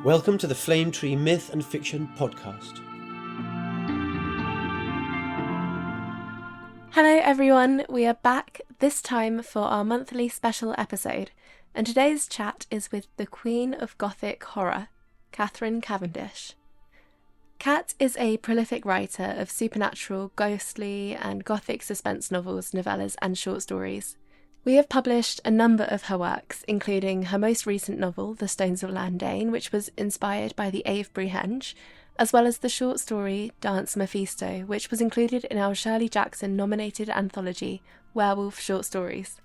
Welcome to the Flame Tree Myth and Fiction podcast. Hello everyone, we are back this time for our monthly special episode, and today's chat is with the Queen of Gothic Horror, Catherine Cavendish. Cat is a prolific writer of supernatural, ghostly and Gothic suspense novels, novellas and short stories. We have published a number of her works, including her most recent novel, The Stones of Landane, which was inspired by the Avebury henge, as well as the short story Dance Mephisto, which was included in our Shirley Jackson nominated anthology, Werewolf Short Stories.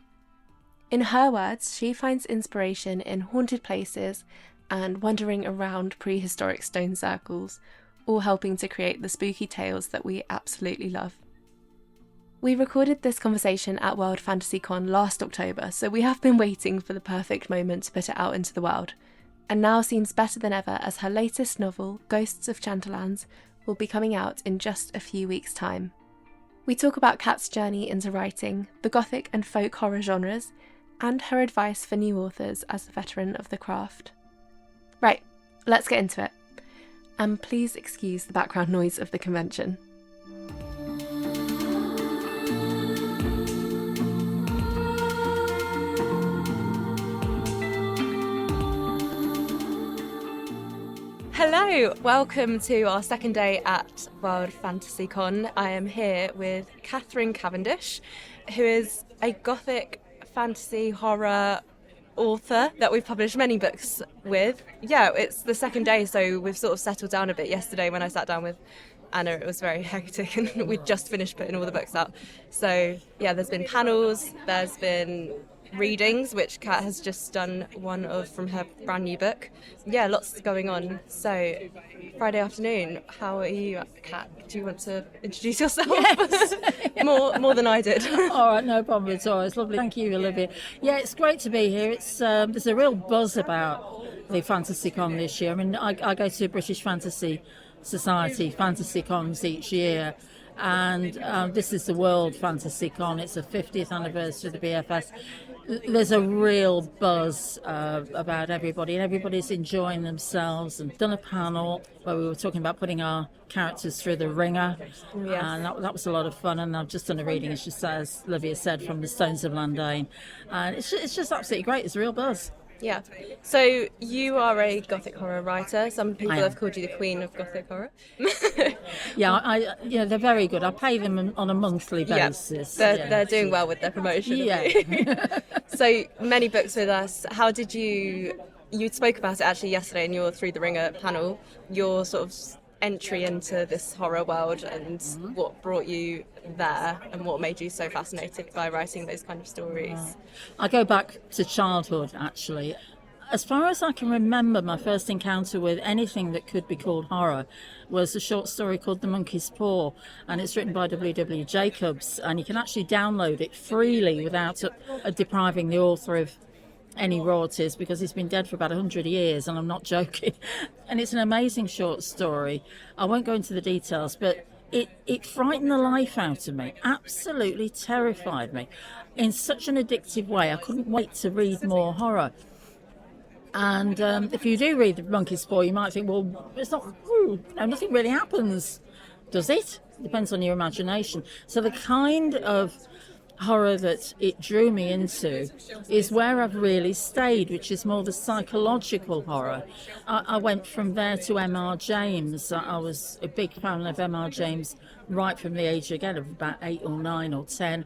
In her words, she finds inspiration in haunted places and wandering around prehistoric stone circles, all helping to create the spooky tales that we absolutely love. We recorded this conversation at World Fantasy Con last October, so we have been waiting for the perfect moment to put it out into the world, and now seems better than ever as her latest novel, Ghosts of Chanterlands, will be coming out in just a few weeks' time. We talk about Kat's journey into writing, the Gothic and folk horror genres, and her advice for new authors as a veteran of the craft. Right, let's get into it. And please excuse the background noise of the convention. Hello, welcome to our second day at World Fantasy Con. I am here with Catherine Cavendish, who is a Gothic fantasy horror author that we've published many books with. Yeah, it's the second day, so we've sort of settled down a bit. Yesterday when I sat down with Anna, it was very hectic and we'd just finished putting all the books out. So yeah, there's been panels, there's been readings, which Kat has just done one of from her brand new book. Yeah, lots going on. So Friday afternoon, how are you, Kat? Do you want to introduce yourself? Yes. more than I did. All right, no problem at all. It's lovely. Thank you, Olivia. Yeah, it's great to be here. It's there's a real buzz about the Fantasy Con this year. I mean, I go to British Fantasy Society Fantasy Cons each year, and this is the World Fantasy Con. It's the 50th anniversary of the BFS. There's a real buzz about everybody, and everybody's enjoying themselves. And done a panel where we were talking about putting our characters through the ringer, Yes. and that was a lot of fun. And I've just done a reading, as Olivia said, from the Stones of Landane, and it's just absolutely great. It's a real buzz. Yeah. So you are a Gothic horror writer. Some people I am. have called you the Queen of Gothic horror. Yeah, they're very good. I pay them on a monthly basis. They're doing well with their promotion. Yeah. So many books with us. How did you spoke about it actually yesterday in your Through the Ringer panel, your sort of entry into this horror world and what brought you there and what made you so fascinated by writing those kind of stories? I go back to childhood, actually. As far as I can remember, my first encounter with anything that could be called horror was a short story called The Monkey's Paw, and it's written by W. Jacobs, and you can actually download it freely without depriving the author of any royalties, because he's been dead for about 100 years, and I'm not joking. And it's an amazing short story. I won't go into the details, but it frightened the life out of me, absolutely terrified me in such an addictive way. I couldn't wait to read more horror. And if you do read The Monkey's Paw, you might think, well, it's not, nothing really happens, does it? Depends on your imagination. So the kind of horror that it drew me into is where I've really stayed, which is more the psychological horror. I went from there to M.R. James. I was a big fan of M.R. James right from the age, again, of about 8 or 9 or 10.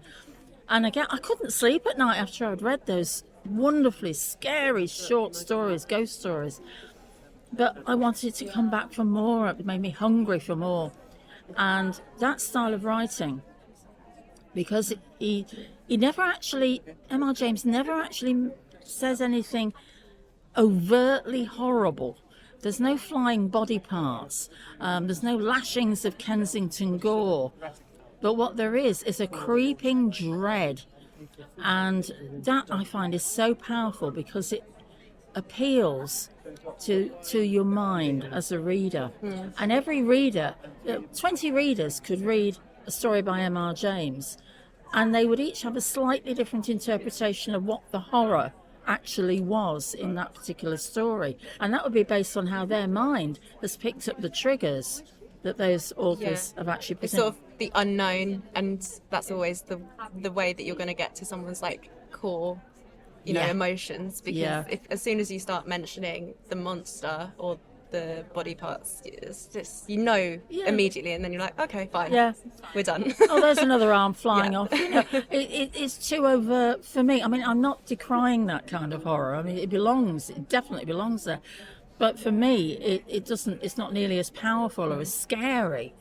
And again, I couldn't sleep at night after I'd read those wonderfully scary short stories, ghost stories. But I wanted to come back for more. It made me hungry for more. And that style of writing, because he never actually, M.R. James never actually says anything overtly horrible. There's no flying body parts. There's no lashings of Kensington gore. But what there is a creeping dread. And that I find is so powerful because it appeals to your mind as a reader. And every reader, 20 readers could read a story by M.R. James, and they would each have a slightly different interpretation of what the horror actually was in that particular story. And that would be based on how their mind has picked up the triggers that those authors have actually It's presented. sort of the unknown, and that's always the way that you're going to get to someone's like core, emotions. Because if as soon as you start mentioning the monster or the body parts, it's just immediately, and then you're like, okay, fine, we're done. Oh, there's another arm flying off. It's too overt for me. I mean, I'm not decrying that kind of horror. I mean, it definitely belongs there. But for me, it doesn't. It's not nearly as powerful or as scary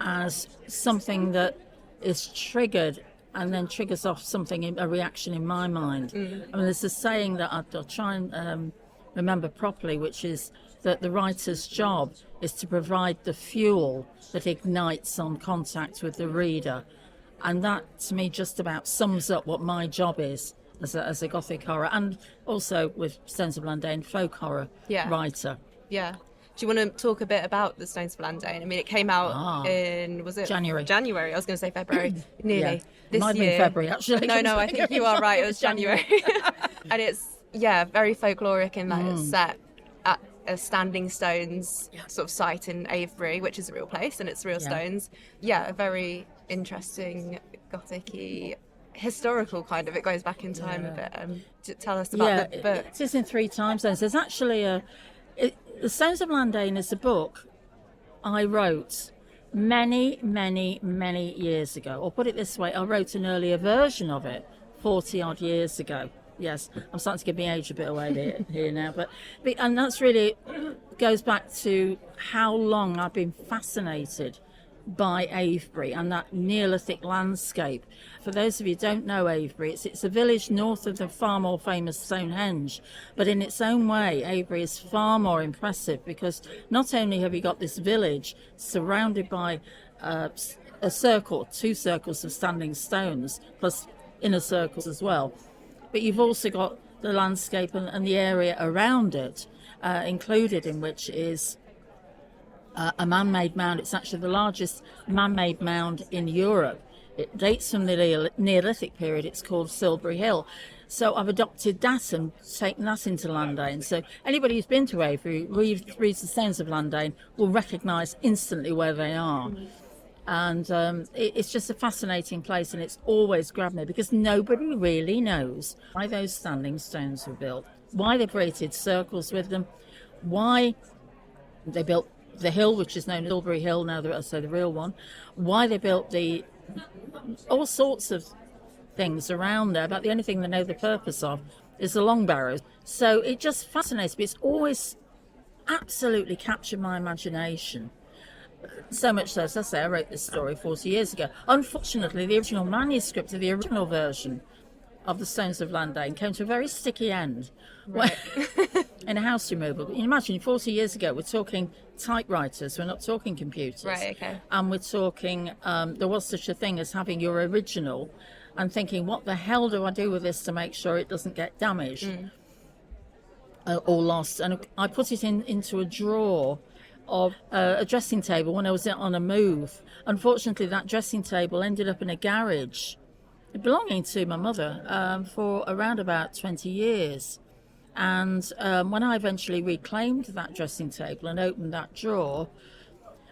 as something that is triggered and then triggers off a reaction in my mind. I mean, there's a saying that I'll try and remember properly, which is that the writer's job is to provide the fuel that ignites on contact with the reader. And that, to me, just about sums up what my job is as a Gothic horror, and also with Stones of Landane, folk horror writer. Yeah. Do you want to talk a bit about the Stones of Landane? I mean, it came out in, was it? January. I was going to say February. Nearly. This Might have year. been February, actually. No, I think you are right. It was January. And it's, very folkloric in that it's set at a standing stones sort of site in Avebury, which is a real place, and it's real stones. Yeah, a very interesting Gothic-y, historical kind of. It goes back in time a bit. Tell us about the book. It is in 3 time zones. There's actually The Stones of Landane is a book I wrote many, many, many years ago. Or put it this way, I wrote an earlier version of it 40 odd years ago. Yes, I'm starting to give my age a bit away here now, and that's really goes back to how long I've been fascinated by Avebury and that Neolithic landscape. For those of you who don't know Avebury, it's a village north of the far more famous Stonehenge, but in its own way, Avebury is far more impressive because not only have you got this village surrounded by a circle, 2 circles of standing stones, plus inner circles as well, but you've also got the landscape and the area around it, included in which is a man-made mound. It's actually the largest man-made mound in Europe. It dates from the Neolithic period. It's called Silbury Hill. So I've adopted that and taken that into Landane. So anybody who's been to Avebury, reads the Stones of Landane, will recognise instantly where they are. And it's just a fascinating place, and it's always grabbed me because nobody really knows why those standing stones were built, why they created circles with them, why they built the hill, which is known as Silbury Hill now, the real one, why they built all sorts of things around there, but the only thing they know the purpose of is the long barrows. So it just fascinates me. It's always absolutely captured my imagination. So much so, as I say, I wrote this story 40 years ago. Unfortunately, the original manuscript of the original version of the Stones of Landane came to a very sticky end in a house removal. But you imagine 40 years ago, we're talking typewriters, we're not talking computers. Right, okay. And we're talking, there was such a thing as having your original and thinking, what the hell do I do with this to make sure it doesn't get damaged or lost? And I put it into a drawer of a dressing table when I was on a move. Unfortunately, that dressing table ended up in a garage belonging to my mother for around about 20 years. And when I eventually reclaimed that dressing table and opened that drawer,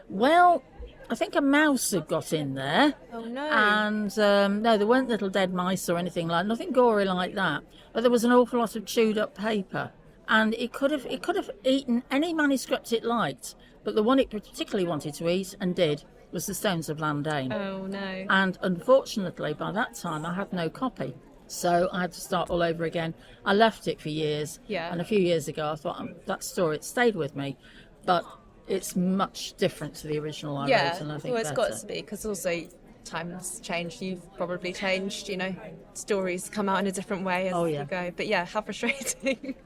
well, I think a mouse had got in there. Oh, no. And no, there weren't little dead mice or anything nothing gory like that. But there was an awful lot of chewed up paper. And it could have eaten any manuscript it liked, but the one it particularly wanted to eat and did was the Stones of Landane. Oh no! And unfortunately, by that time, I had no copy, so I had to start all over again. I left it for years, and a few years ago, I thought that story it stayed with me, but it's much different to the original I wrote, and I think it's got to be because also times changed. You've probably changed. Stories come out in a different way as you go. But yeah, how frustrating!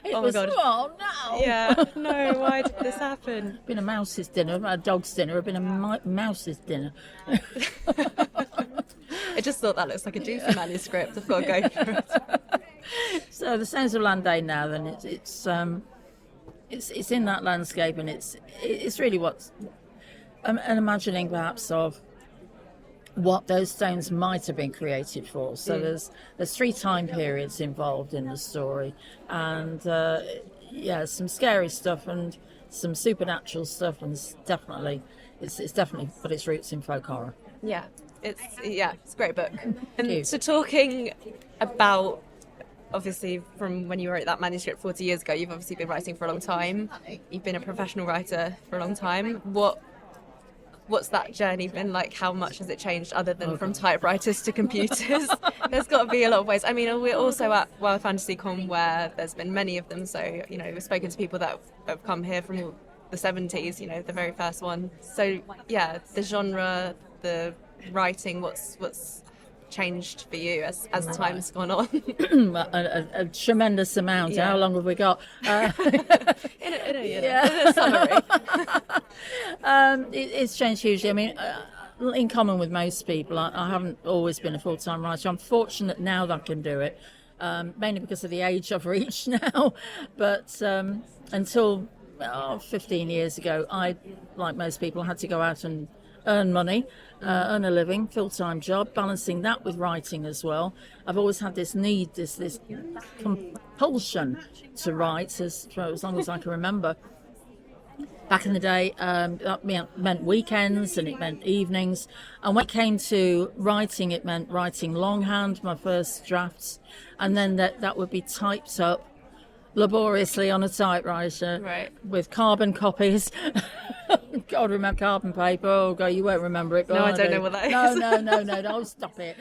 Oh my god! Oh no! Yeah, no. Why did this happen? Been a mouse's dinner, a dog's dinner, been a mouse's dinner. I just thought that looks like a juicy manuscript. I've got to go for it. So the Stones of Landane now, then it's in that landscape, and it's really what's an imagining perhaps of what those stones might have been created for. So there's 3 time periods involved in the story, and some scary stuff and some supernatural stuff, and it's definitely put its roots in folk horror. It's a great book. And so talking about, obviously, from when you wrote that manuscript 40 years ago, you've obviously been writing for a long time. You've been a professional writer for a long time. What's that journey been like? How much has it changed other than from typewriters to computers? There's got to be a lot of ways. I mean, we're also at Wild Fantasy Con, where there's been many of them. So, we've spoken to people that have come here from the 70s, the very first one. So, yeah, the genre, the writing, what's changed for you as time's gone on? a tremendous amount. Yeah. How long have we got? In a summary. It's changed hugely. I mean, in common with most people, I haven't always been a full-time writer. I'm fortunate now that I can do it, mainly because of the age I've reached now. But until 15 years ago, I, like most people, had to go out and earn money, earn a living, full-time job, balancing that with writing as well. I've always had this need, this compulsion to write for as long as I can remember. Back in the day, that meant weekends and it meant evenings. And when it came to writing, it meant writing longhand, my first drafts, and then that would be typed up laboriously on a typewriter with carbon copies. God, remember carbon paper? Oh, God, you won't remember it. No, I don't know what that is. No, don't stop it.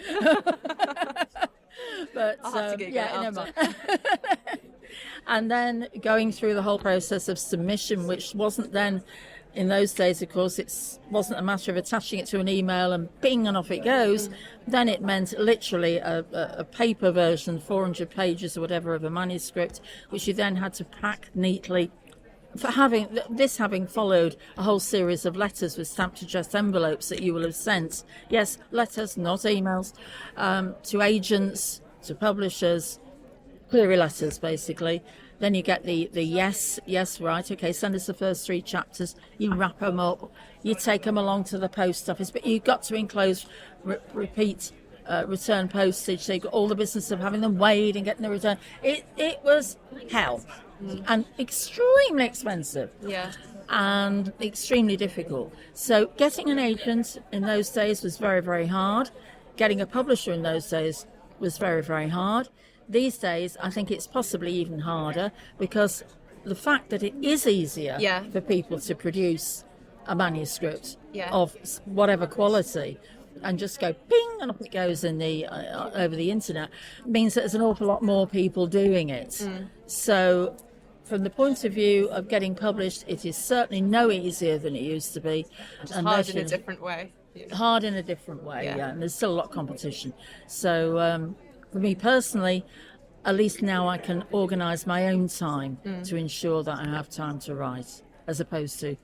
But I'll have to Google it never mind. And then going through the whole process of submission, which wasn't then, in those days, of course, it wasn't a matter of attaching it to an email and bing and off it goes. Then it meant literally a paper version, 400 pages or whatever of a manuscript, which you then had to pack neatly. For having followed a whole series of letters with stamped addressed envelopes that you will have sent, yes, letters, not emails, to agents, to publishers, query letters basically. Then you get the yes, right, okay, send us the first 3 chapters, you wrap them up, you take them along to the post office, but you've got to enclose repeat return postage, so you've got all the business of having them weighed and getting the return. It was hell. And extremely expensive. Yeah. And extremely difficult. So getting an agent in those days was very, very hard. Getting a publisher in those days was very, very hard. These days, I think it's possibly even harder, because the fact that it is easier for people to produce a manuscript of whatever quality and just go ping and up it goes in the over the internet means that there's an awful lot more people doing it. So from the point of view of getting published, it is certainly no easier than it used to be. It's hard in a different way. Hard in a different way, and there's still a lot of competition. So for me personally, at least now I can organise my own time to ensure that I have time to write, as opposed to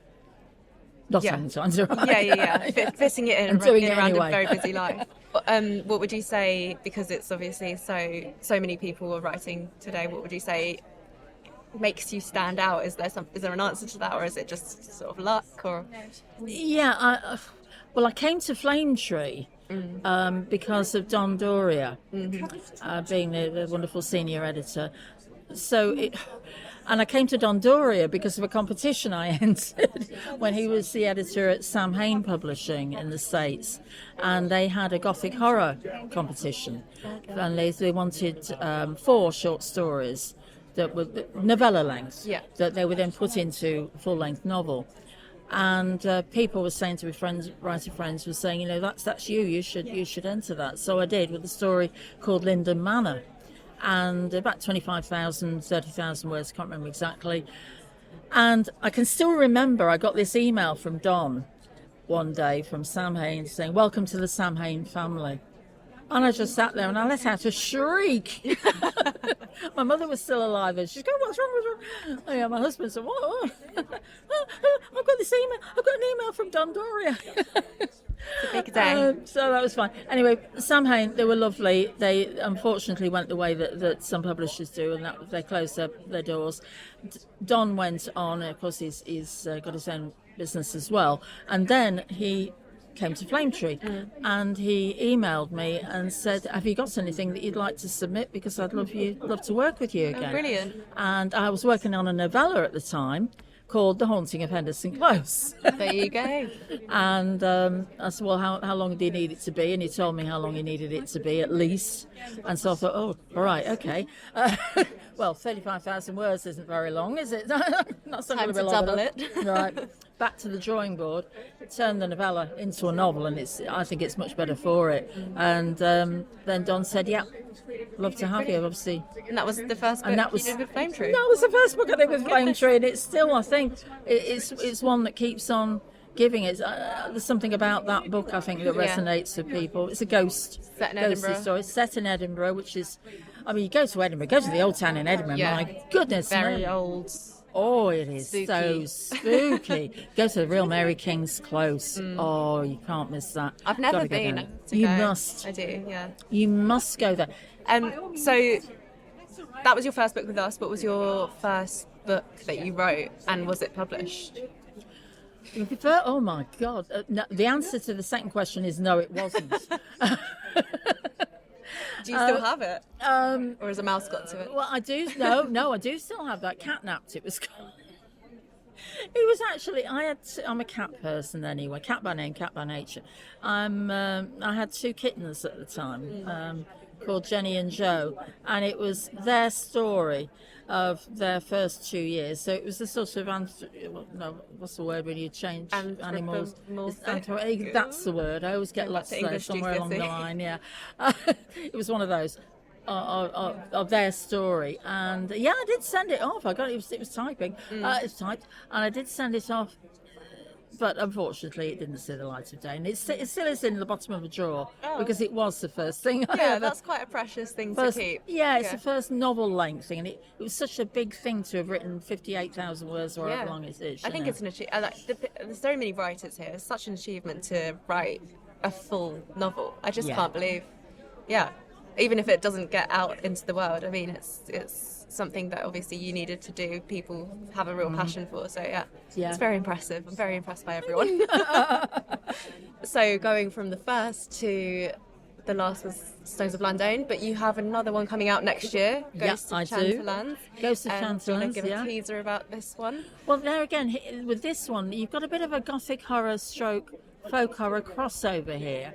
not having time to write. Fitting it in and doing it around anyway. a very busy life. What would you say, because it's obviously so many people are writing today, what would you say makes you stand out? Is there an answer to that, or is it just sort of luck? Or I came to Flame Tree because of Don Doria being the wonderful senior editor. And I came to Don Doria because of a competition I entered when he was the editor at Samhain Publishing in the States, and they had a Gothic horror competition, and they wanted 4 short stories that were novella length that they would then put into a full-length novel. And people were saying to me, writer friends were saying, that's you should enter that. So I did, with a story called Linden Manor, and about 25,000, 30,000 words, can't remember exactly. And I can still remember I got this email from Don one day from Samhain saying, "Welcome to the Samhain family." And I just sat there and I let out a shriek. My mother was still alive, and she's going, "What's wrong? Oh, yeah, my husband said, "What? I've got this email. I've got an email from Don Doria." It's a big day. So that was fine. Anyway, Samhain, they were lovely. They unfortunately went the way that some publishers do, and that they closed their doors. Don went on, of course, he's got his own business as well. And then he came to Flame Tree, and he emailed me and said, "Have you got anything that you'd like to submit? Because I'd love to work with you again." Oh, brilliant! And I was working on a novella at the time called The Haunting of Henderson Close. There you go. And I said, "Well, how long do you need it to be?" And he told me how long he needed it to be, at least. And so I thought, "Oh, all right, okay." Well, 35,000 words isn't very long, is it? Not something Time to double it. Right. Back to the drawing board, turned the novella into a novel, and I think it's much better for it. And then Don said, "Yeah, love to have you," obviously. And that was the first book you did with Flame Tree? That was the first book I did with Flame Tree, and it's still, I think, it's one that keeps on giving. There's something about that book, I think, that resonates with people. It's a ghosty story, set in Edinburgh, which is, I mean, you go to Edinburgh, go to the old town in Edinburgh, my goodness. Very old. Oh, it is spooky. So spooky. Go to the real Mary King's Close. Oh, you can't miss that. I've never been. You must. I do, yeah. You must go there. So that was your first book with us. What was your first book that you wrote, and was it published? Oh my God. No, the answer to the second question is no, it wasn't. Do you still have it? Or has a mouse got to it? Well, I do. No, I do still have that. Catnapped, it was called. It was actually, I'm a cat person anyway. Cat by name, cat by nature. I had 2 kittens at the time, called Jenny and Joe, and it was their story of their first 2 years. So it was a sort of what's the word when you change animals? That's the word. I always get lost there somewhere along the line. Yeah, it was one of those of their story, and yeah, I did send it off. I got it. It was typing. It was typed, and I did send it off. But unfortunately, it didn't see the light of day, and it still is in the bottom of a drawer because it was the first thing. That's quite a precious thing to keep. Yeah, it's the first novel-length thing, and it was such a big thing to have written 58,000 words or however long it is. I think it's an achievement. There's so many writers here. It's such an achievement to write a full novel. I just can't believe. Yeah, even if it doesn't get out into the world, I mean, it's something that obviously you needed to do. People have a real passion for. So yeah, it's very impressive. I'm very impressed by everyone. So going from the first to the last was Stones of Landane, but you have another one coming out next year. Ghosts of Chanterlands. Ghosts of Chanterlands. Do you want to give a teaser about this one? Well, there again, with this one, you've got a bit of a Gothic horror stroke folk horror crossover here,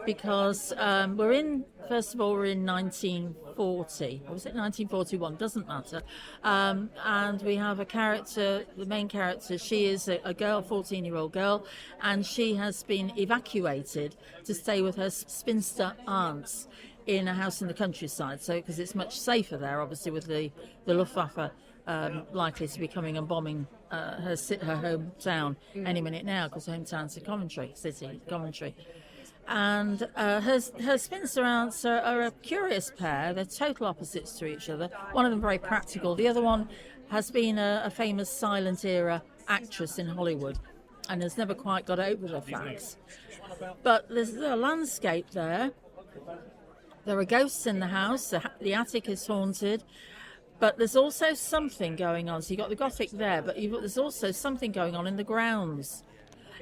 because we're in 1940, or was it 1941, doesn't matter, and we have a character, the main character, she is a girl, 14-year-old girl, and she has been evacuated to stay with her spinster aunts in a house in the countryside, so because it's much safer there, obviously, with the Luftwaffe likely to be coming and bombing her hometown any minute now, because her hometown's in Coventry. And her spinster aunts are a curious pair. They're total opposites to each other. One of them very practical. The other one has been a famous silent era actress in Hollywood and has never quite got over the fags. But there's a landscape there. There are ghosts in the house. The attic is haunted. But there's also something going on. So you've got the Gothic there, but there's also something going on in the grounds.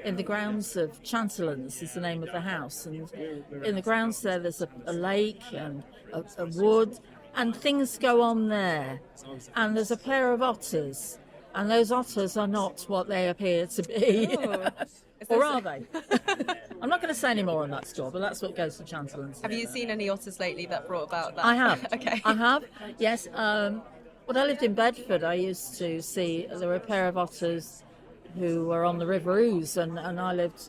In the grounds of Chanterlands is the name of the house. And in the grounds there's a lake and a wood, and things go on there. And there's a pair of otters, and those otters are not what they appear to be. Or are they? I'm not going to say any more on that score, but that's what goes to Chanterlands. Have you seen any otters lately that brought about that? I have. Okay. I have, yes. When I lived in Bedford, I used to see there were a pair of otters who were on the River Ouse, and I lived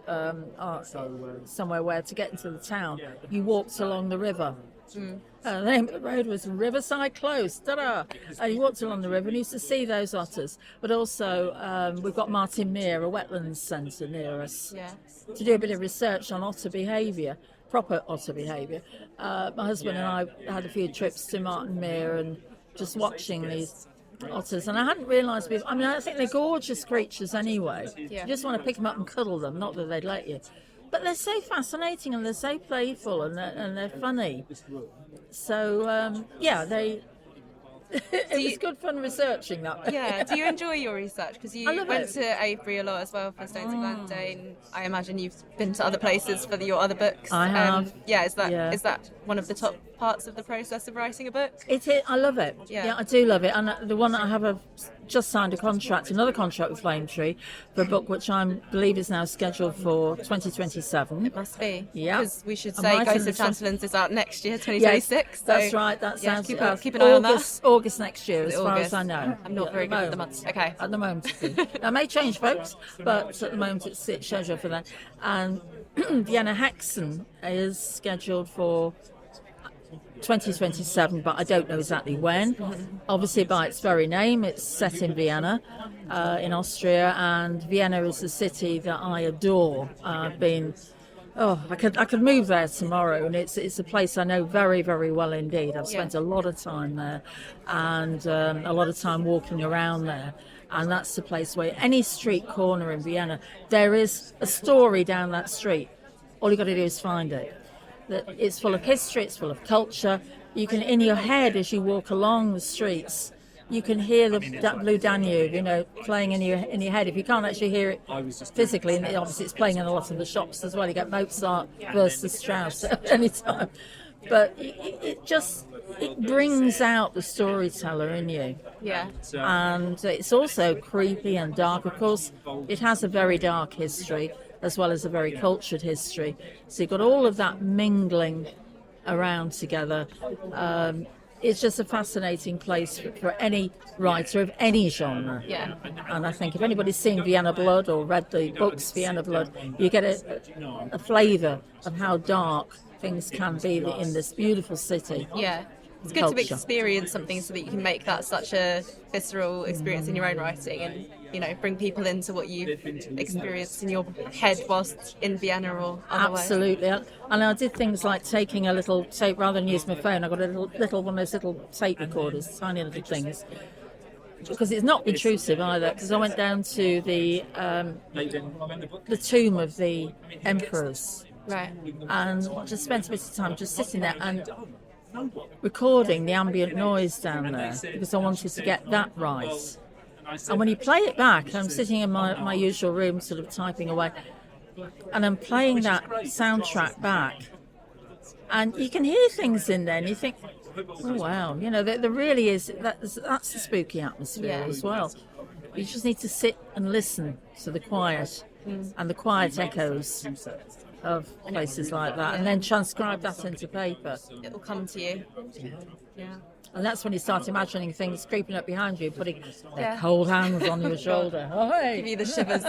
somewhere where to get into the town, you walked along the river. The name of the road was Riverside Close. Ta-da! And you walked along the river and used to see those otters. But also, we've got Martin Mere, a wetlands centre near us, to do a bit of research on otter behaviour, proper otter behaviour. My husband and I had a few trips to Martin Mere and just watching these otters, and I hadn't realised before. I mean, I think they're gorgeous creatures anyway. You just want to pick them up and cuddle them, not that they'd let you. But they're so fascinating, and they're so playful, and they're funny. So It was good fun researching that. Yeah. Do you enjoy your research? Because you love went it. to Avebury a lot as well for Stones of Landane. I imagine you've been to other places for your other books. I have. Is that one of the top parts of the process of writing a book? It is. I love it. Yeah. I do love it. And the one that I have just signed another contract with Flame Tree for a book which I believe is now scheduled for 2027. It must be. Yeah. Because we should I'm say right Ghosts in of the front. Chancellands is out next year, 2026. Yes, that's right. That sounds keep an eye on that. August next year, as far August? as I know. I'm not very good at the months. Okay. At the moment, that may change, folks, but at the moment it's scheduled for that. And Vienna Hexen is scheduled for 2027, but I don't know exactly when. Obviously, by its very name, it's set in Vienna, in Austria, and Vienna is a city that I adore. I've been. I could move there tomorrow, and it's a place I know very, very well indeed. I've spent a lot of time there, and a lot of time walking around there. And that's the place where any street corner in Vienna, there is a story down that street. All you got to do is find it. That it's full of history, it's full of culture. You can, in your head, as you walk along the streets, you can hear that Blue Danube, playing in your head. If you can't actually hear it physically, and obviously it's playing in a lot of the shops as well. You get Mozart versus Strauss at any time, but it brings out the storyteller in you. Yeah. And it's also creepy and dark. Of course, it has a very dark history as well as a very cultured history. So you've got all of that mingling around together. It's just a fascinating place for any writer of any genre. Yeah. And I think if anybody's seen Vienna Blood or read the books Vienna Blood, you get a flavour of how dark things can be in this beautiful city. Yeah. It's good to experience something so that you can make that such a visceral experience in your own writing and, bring people into what you've experienced in your head whilst in Vienna or otherwise. Absolutely. And I did things like taking a little tape, rather than use my phone, I got a little one of those little tape recorders, tiny little things. Because it's not intrusive either, because I went down to the tomb of the emperors. Right. And just spent a bit of time just sitting there and recording the ambient noise down there, because I wanted to get that right. And when you play it back, I'm sitting in my usual room sort of typing away, and I'm playing that soundtrack back, and you can hear things in there and you think, oh wow, there really is, that's the spooky atmosphere as well. You just need to sit and listen to the quiet and the quiet echoes of places like that, and then transcribe that into paper. It'll come to you. Yeah. And that's when you start imagining things creeping up behind you, putting their cold hands on your shoulder. Oh, hey. Give you the shivers.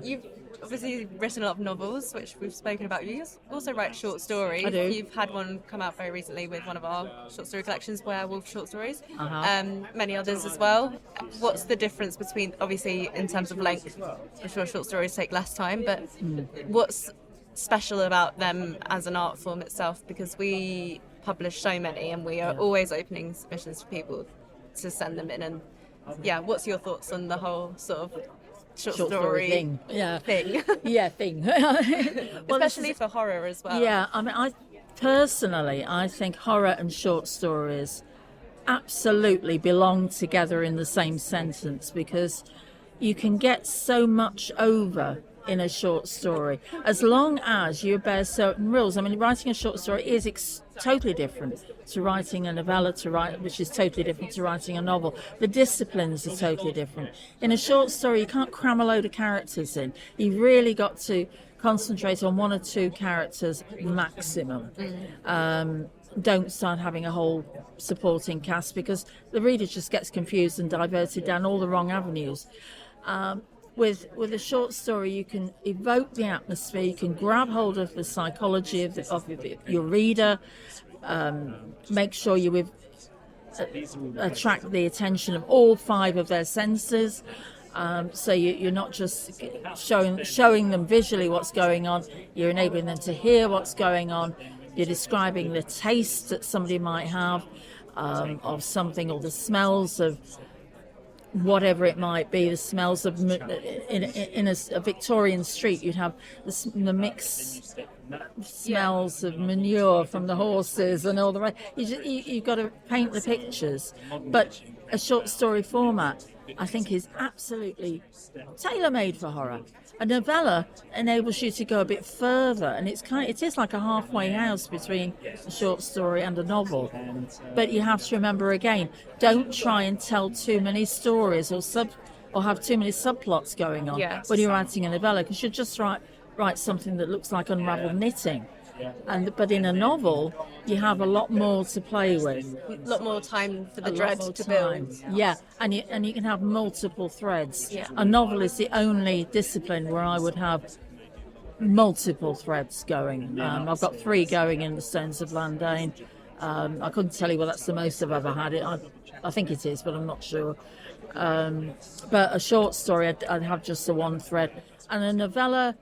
You've obviously written a lot of novels, which we've spoken about. You also write short stories. I do. You've had one come out very recently with one of our short story collections, Werewolf Short Stories. Many others as well. What's the difference between, obviously, in terms of length, I'm sure short stories take less time, but what's special about them as an art form itself? Because we publish so many and we are always opening submissions for people to send them in. And what's your thoughts on the whole sort of short story thing? Thing. Well, especially for horror as well. Yeah, I mean, I think horror and short stories absolutely belong together in the same sentence, because you can get so much over in a short story as long as you obey certain rules. I mean, writing a short story is totally different to writing a novella, which is totally different to writing a novel. The disciplines are totally different. In a short story, you can't cram a load of characters in. You've really got to concentrate on one or two characters maximum. Don't start having a whole supporting cast, because the reader just gets confused and diverted down all the wrong avenues. With a short story, you can evoke the atmosphere, you can grab hold of the psychology of your reader, make sure you attract the attention of all five of their senses, so you're not just showing them visually what's going on, you're enabling them to hear what's going on, you're describing the taste that somebody might have of something, or the smells of whatever it might be, the smells of in a Victorian street, you'd have the mix smells of manure from the horses and all the rest. You've got to paint the pictures. But a short story format, I think, is absolutely tailor-made for horror. A novella enables you to go a bit further, and it is like a halfway house between a short story and a novel. But you have to remember again, don't try and tell too many stories or have too many subplots going on when you're writing a novella, because you just write something that looks like unravelled knitting. But in a novel, you have a lot more to play with. A lot more time for the dread to build. Yeah, and you can have multiple threads. Yeah. A novel is the only discipline where I would have multiple threads going. I've got 3 going in the Stones of Landane. I couldn't tell you whether that's the most I've ever had. I think it is, but I'm not sure. But a short story, I'd have just the 1 thread. And a novella,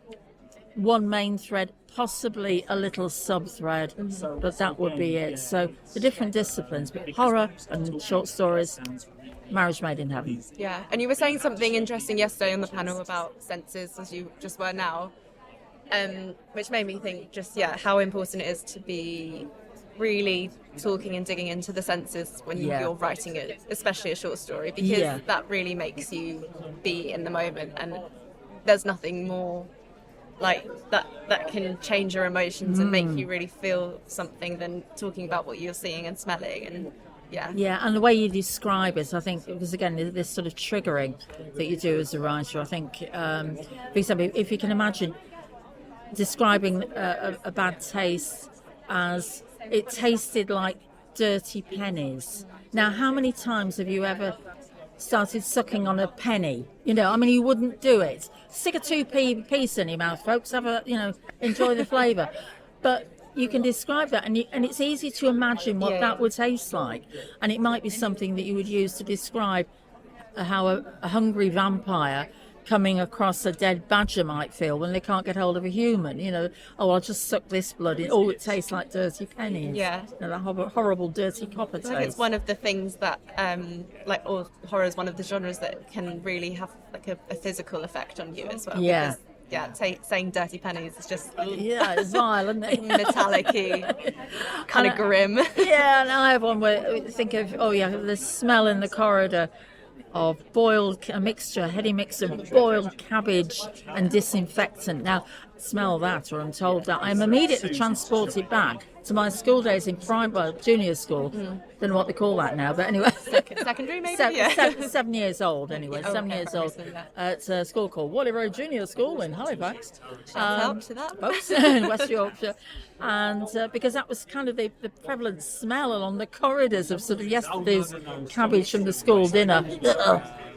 1 main thread, possibly a little sub-thread, but that would be it. So the different disciplines, but horror and short stories, marriage made in heaven. Yeah, and you were saying something interesting yesterday on the panel about senses, as you just were now, which made me think how important it is to be really talking and digging into the senses when you're writing it, especially a short story, because that really makes you be in the moment, and there's nothing more like that can change your emotions and make you really feel something than talking about what you're seeing and smelling. And and the way you describe it, I think, because again, this sort of triggering that you do as a writer, I think, for example, if you can imagine describing a bad taste as it tasted like dirty pennies. Now, how many times have you ever started sucking on a penny? You wouldn't do it. Stick a 2p piece in your mouth, folks. Enjoy the flavour. But you can describe that, and it's easy to imagine what that would taste like. And it might be something that you would use to describe how a hungry vampire coming across a dead badger might feel when they can't get hold of a human. I'll just suck this blood in. Oh, it tastes like dirty pennies. Yeah. That horrible dirty copper taste. I think it's one of the things that, or horror is one of the genres that can really have like a physical effect on you as well. Yeah. Because, saying dirty pennies is just it's vile, isn't it? Metallic-y, kind of grim. Yeah, and I have one where think of the smell in the corridor of heady mixture of boiled cabbage and disinfectant. Now, smell that, or I'm told that, I'm immediately transported back to my school days in junior school. Don't know what they call that now, but anyway. Secondary, maybe? 7 years old, anyway. 7 years old. At a school called Wally Road Junior School in Halifax. Shout out to that. Folks, in West Yorkshire. And because that was kind of the prevalent smell along the corridors of sort of yesterday's cabbage from the school dinner.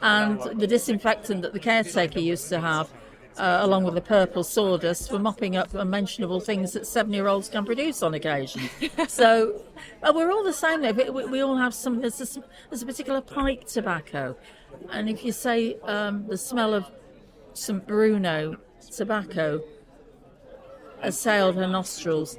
And the disinfectant that the caretaker used to have, along with the purple sawdust, for mopping up unmentionable things that 7-year-olds can produce on occasion. So we're all the same there. We all have some. There's a particular pipe tobacco, and if you say the smell of St Bruno tobacco assailed her nostrils,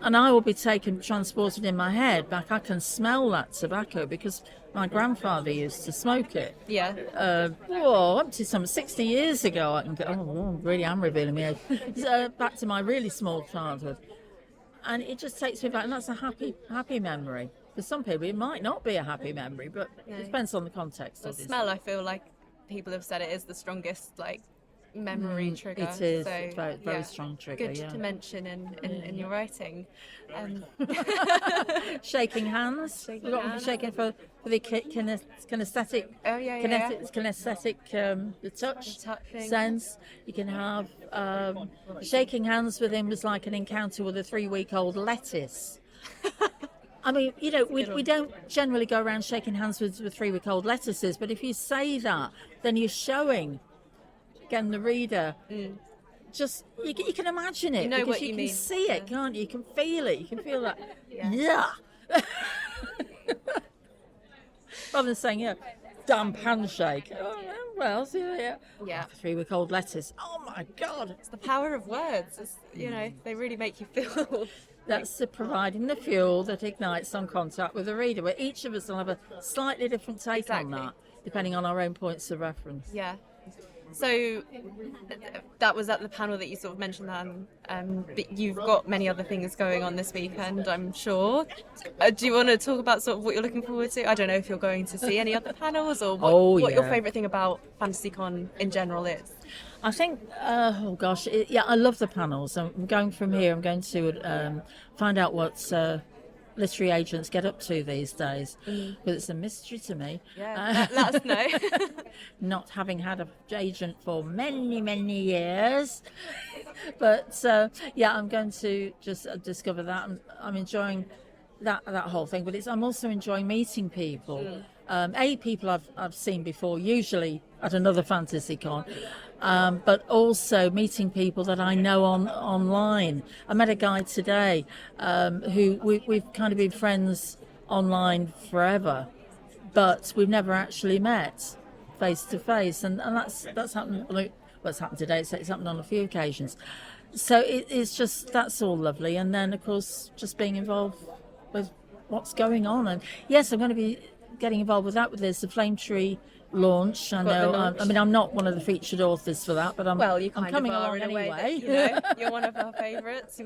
and I will be transported in my head back. I can smell that tobacco because my grandfather used to smoke it. Yeah. Up to some 60 years ago. I can go, really am revealing my age. Back to my really small childhood. And it just takes me back, and that's a happy memory. For some people, it might not be a happy memory, but it depends on the context. The smell, I feel like people have said it is the strongest, memory trigger. It is. So, it's very strong trigger. Good to mention in your writing. Shaking hands. We've got shaking for the kinesthetic. Oh yeah. Kinesthetic, the touch touching sense. You can have shaking hands with him was like an encounter with a 3-week-old lettuce. I mean, we don't generally go around shaking hands with 3-week-old lettuces, but if you say that, then you're showing. Again, the reader, just you can imagine it, because what you you can mean. see it, can't you? You can feel it. You can feel that. Yeah. Rather than saying, damp handshake. Oh, well, yeah. 3-week-old lettuce. Oh my God! It's the power of words. They really make you feel. That's providing the fuel that ignites on contact with the reader. Where each of us will have a slightly different take on that, depending on our own points of reference. Yeah. So that was at the panel that you sort of mentioned but you've got many other things going on this weekend, I'm sure. Do you want to talk about sort of what you're looking forward to? I don't know if you're going to see any other panels or what your favourite thing about FantasyCon in general is. I think, I love the panels. I'm going from here, I'm going to find out what literary agents get up to these days, because it's a mystery to me. Yeah, let us know. Not having had an agent for many years. But I'm going to just discover that. I'm enjoying that whole thing, but I'm also enjoying meeting people. People I've seen before, usually at another FantasyCon, but also meeting people that I know online. I met a guy today who we've kind of been friends online forever, but we've never actually met face to face, and that's happened. What's happened today? It's happened on a few occasions. So it's just, that's all lovely, and then of course just being involved with what's going on. And yes, I'm going to be getting involved with that. There's the Flame Tree launch. I know. I mean, I'm not one of the featured authors for that, but I'm coming along anyway. You're one of our favourites.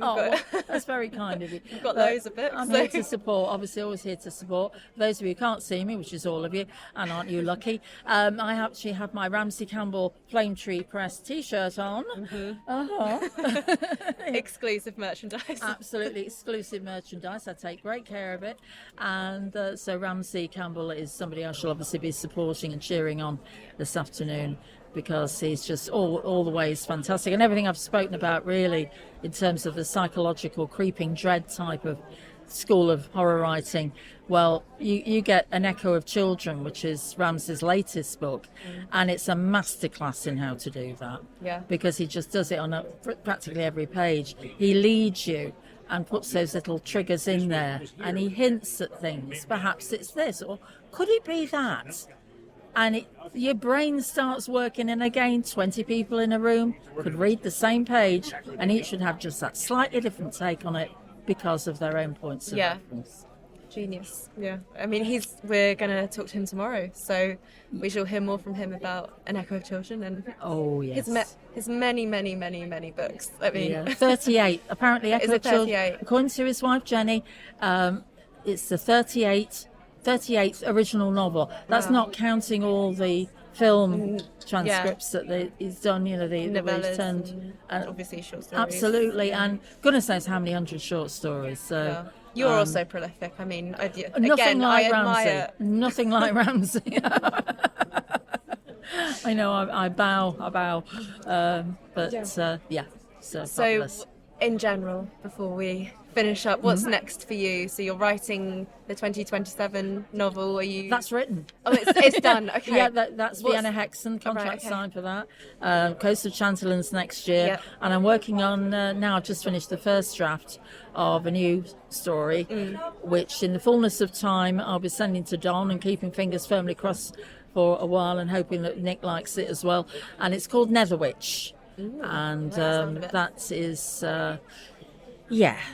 That's very kind of you. We've got loads of books. I'm here to support. Obviously, always here to support. Those of you who can't see me, which is all of you, and aren't you lucky? I actually have my Ramsey Campbell Flame Tree Press T-shirt on. Exclusive merchandise. Absolutely exclusive merchandise. I take great care of it, and so Ramsey Campbell is somebody I shall obviously be supporting and cheering on this afternoon, because he's just all the ways fantastic, and everything I've spoken about really in terms of the psychological creeping dread type of school of horror writing. Well, you get An Echo of Children, which is Ramsey's latest book, and it's a masterclass in how to do that. Yeah, because he just does it on practically every page. He leads you and puts those little triggers in there, and he hints at things. Perhaps it's this, or could it be that? And your brain starts working, and again, 20 people in a room could read the same page, and each should have just that slightly different take on it because of their own points of reference. Genius. Yeah. I mean, we're going to talk to him tomorrow, so we shall hear more from him about An Echo of Children and his many books. I mean, 38. Apparently, Echo of Children, according to his wife Jenny, it's the 38th original novel. That's not counting all the film transcripts that he's done, the novellas turned, and obviously short stories. Absolutely, and goodness knows how many hundred short stories. So you're also prolific. I mean, nothing like Ramsey. Nothing like Ramsey. I know. I bow. So in general, before we finish up, what's next for you? So you're writing the 2027 novel. That's written. Oh, it's done. Okay. Yeah, that's Vienna Hexen, contract signed for that. Coast of Chantelands next year, and I'm working on now. I've just finished the first draft of a new story, which in the fullness of time I'll be sending to Don and keeping fingers firmly crossed for a while and hoping that Nick likes it as well. And it's called Netherwitch. And that is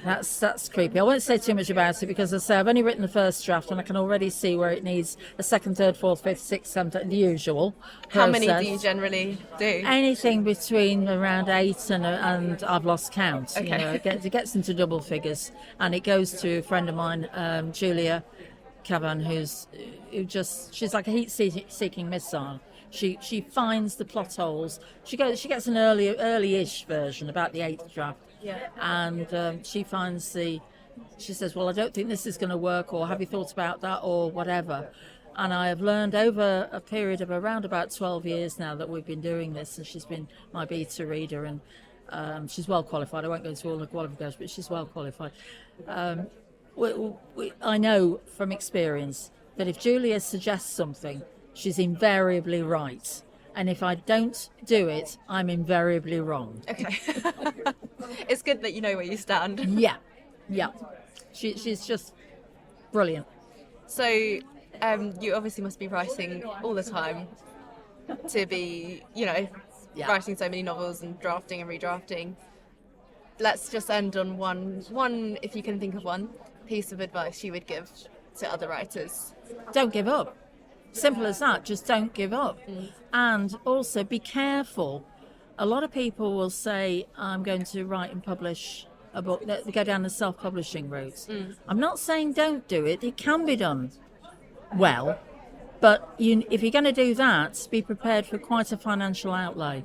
that's creepy. I won't say too much about it because, as I say, I've only written the first draft and I can already see where it needs a second, third, fourth, fifth, sixth, seventh, the usual process. How many do you generally do? Anything between around 8 and I've lost count. Okay. It gets into double figures, and it goes to a friend of mine, Julia Cavan, she's like a heat-seeking missile. She finds the plot holes. She gets an early-ish version, about the 8th draft, and she finds she says, well, I don't think this is going to work, or have you thought about that, or whatever. And I have learned over a period of around about 12 years now that we've been doing this, and she's been my beta reader, and she's well qualified. I won't go into all the qualifications, but she's well qualified. I know from experience that if Julia suggests something, she's invariably right. And if I don't do it, I'm invariably wrong. Okay. It's good that you know where you stand. Yeah. She's just brilliant. So you obviously must be writing all the time to be, writing so many novels and drafting and redrafting. Let's just end on one, if you can think of one, piece of advice you would give to other writers. Don't give up. Simple as that. Just don't give up. And also be careful. A lot of people will say, I'm going to write and publish a book. They go down the self-publishing route. I'm not saying don't do it. It can be done well. But if you're going to do that, be prepared for quite a financial outlay.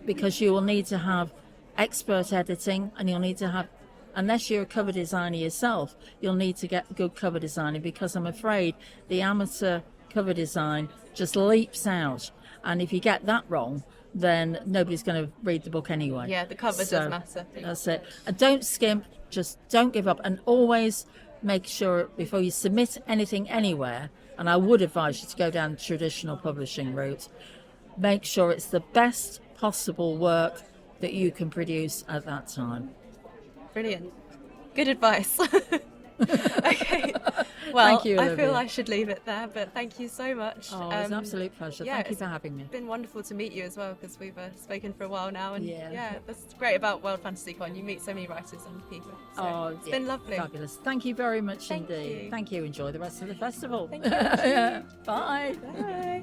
Because you will need to have expert editing, and you'll need to have, unless you're a cover designer yourself, you'll need to get good cover designing, because I'm afraid the amateur cover design just leaps out, and if you get that wrong, then nobody's going to read the book anyway. Yeah, the cover does matter. That's it. And don't skimp, just don't give up, and always make sure before you submit anything anywhere, and I would advise you to go down the traditional publishing route, make sure it's the best possible work that you can produce at that time. Brilliant. Good advice. Okay. Well, Thank you, I Olivia. feel I should leave it there, but thank you so much. Oh, it's an absolute pleasure. Thank you for having me. It's been wonderful to meet you as well, because we've spoken for a while now, and Yeah. that's great about World Fantasy Con. You meet so many writers and people. So it's been lovely. Fabulous. Thank you very much Thank indeed. you. Thank you. Enjoy the rest of the festival. Thank you. Yeah. Bye. Bye.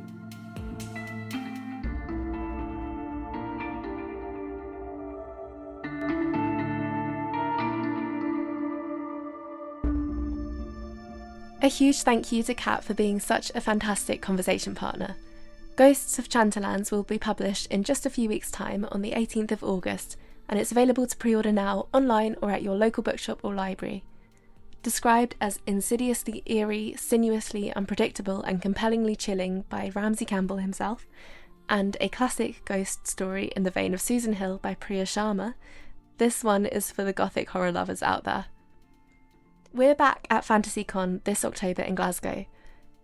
A huge thank you to Kat for being such a fantastic conversation partner. Ghosts of Chanterlands will be published in just a few weeks' time on the 18th of August, and it's available to pre-order now online or at your local bookshop or library. Described as insidiously eerie, sinuously unpredictable and compellingly chilling by Ramsey Campbell himself, and a classic ghost story in the vein of Susan Hill by Priya Sharma, this one is for the Gothic horror lovers out there. We're back at FantasyCon this October in Glasgow.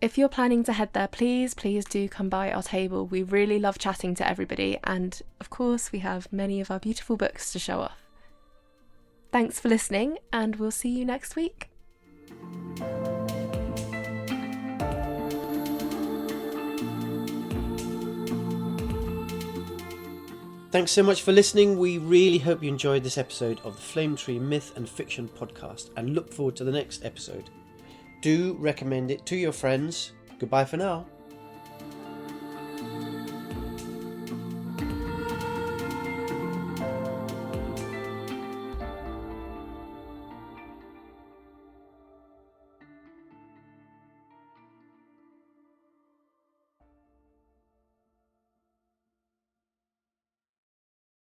If you're planning to head there, please do come by our table. We really love chatting to everybody, and of course we have many of our beautiful books to show off. Thanks for listening, and we'll see you next week. Thanks so much for listening. We really hope you enjoyed this episode of the Flame Tree Myth and Fiction podcast, and look forward to the next episode. Do recommend it to your friends. Goodbye for now.